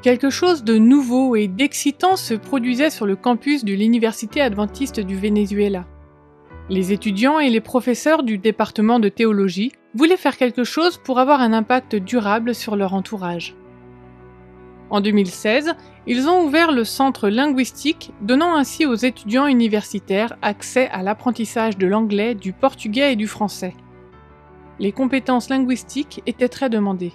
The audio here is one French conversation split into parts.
Quelque chose de nouveau et d'excitant se produisait sur le campus de l'Université adventiste du Venezuela. Les étudiants et les professeurs du département de théologie voulaient faire quelque chose pour avoir un impact durable sur leur entourage. En 2016, ils ont ouvert le centre linguistique, donnant ainsi aux étudiants universitaires accès à l'apprentissage de l'anglais, du portugais et du français. Les compétences linguistiques étaient très demandées.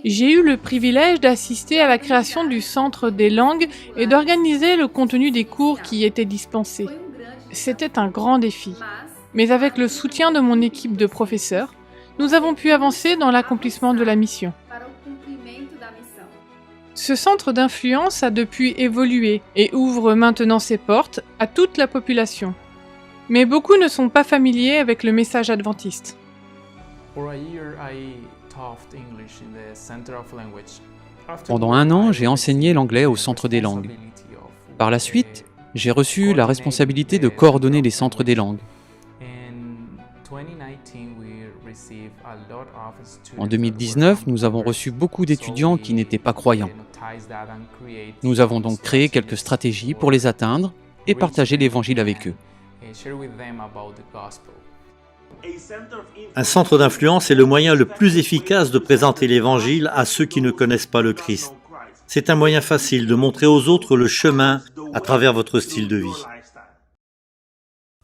J'ai eu le privilège d'assister à la création du Centre des langues et d'organiser le contenu des cours qui y étaient dispensés. C'était un grand défi. Mais avec le soutien de mon équipe de professeurs, nous avons pu avancer dans l'accomplissement de la mission. Ce centre d'influence a depuis évolué et ouvre maintenant ses portes à toute la population. Mais beaucoup ne sont pas familiers avec le message adventiste. Pendant un an, j'ai enseigné l'anglais au Centre des langues. Par la suite, j'ai reçu la responsabilité de coordonner les centres des langues. En 2019, nous avons reçu beaucoup d'étudiants qui n'étaient pas croyants. Nous avons donc créé quelques stratégies pour les atteindre et partager l'évangile avec eux. Un centre d'influence est le moyen le plus efficace de présenter l'évangile à ceux qui ne connaissent pas le Christ. C'est un moyen facile de montrer aux autres le chemin à travers votre style de vie.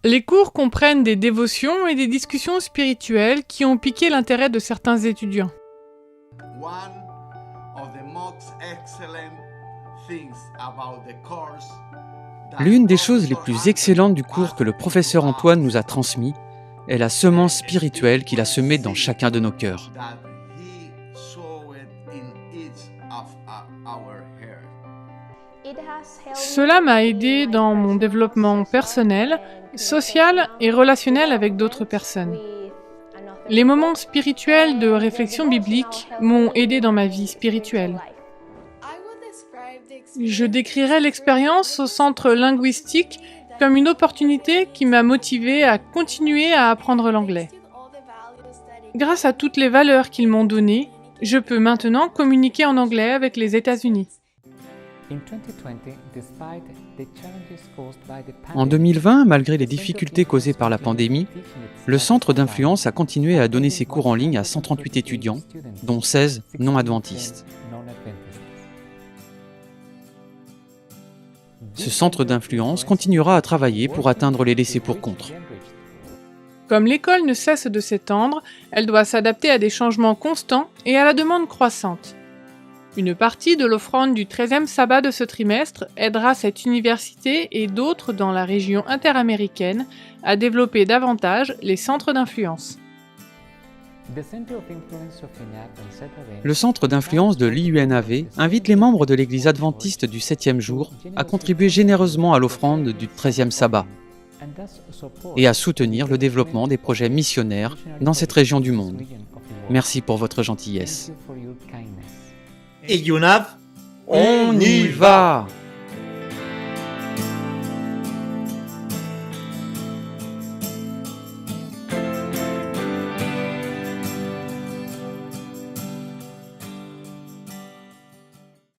Les cours comprennent des dévotions et des discussions spirituelles qui ont piqué l'intérêt de certains étudiants. L'une des choses les plus excellentes du cours que le professeur Antoine nous a transmis est la semence spirituelle qu'il a semée dans chacun de nos cœurs. Cela m'a aidé dans mon développement personnel, social et relationnel avec d'autres personnes. Les moments spirituels de réflexion biblique m'ont aidé dans ma vie spirituelle. Je décrirais l'expérience au centre linguistique comme une opportunité qui m'a motivée à continuer à apprendre l'anglais. Grâce à toutes les valeurs qu'ils m'ont données, je peux maintenant communiquer en anglais avec les États-Unis. En 2020, malgré les difficultés causées par la pandémie, le centre d'influence a continué à donner ses cours en ligne à 138 étudiants, dont 16 non-adventistes. Ce centre d'influence continuera à travailler pour atteindre les laissés pour compte. Comme l'école ne cesse de s'étendre, elle doit s'adapter à des changements constants et à la demande croissante. Une partie de l'offrande du 13e sabbat de ce trimestre aidera cette université et d'autres dans la région interaméricaine à développer davantage les centres d'influence. Le centre d'influence de l'IUNAV invite les membres de l'Église adventiste du 7e jour à contribuer généreusement à l'offrande du 13e sabbat et à soutenir le développement des projets missionnaires dans cette région du monde. Merci pour votre gentillesse. Et UNAV, On y va!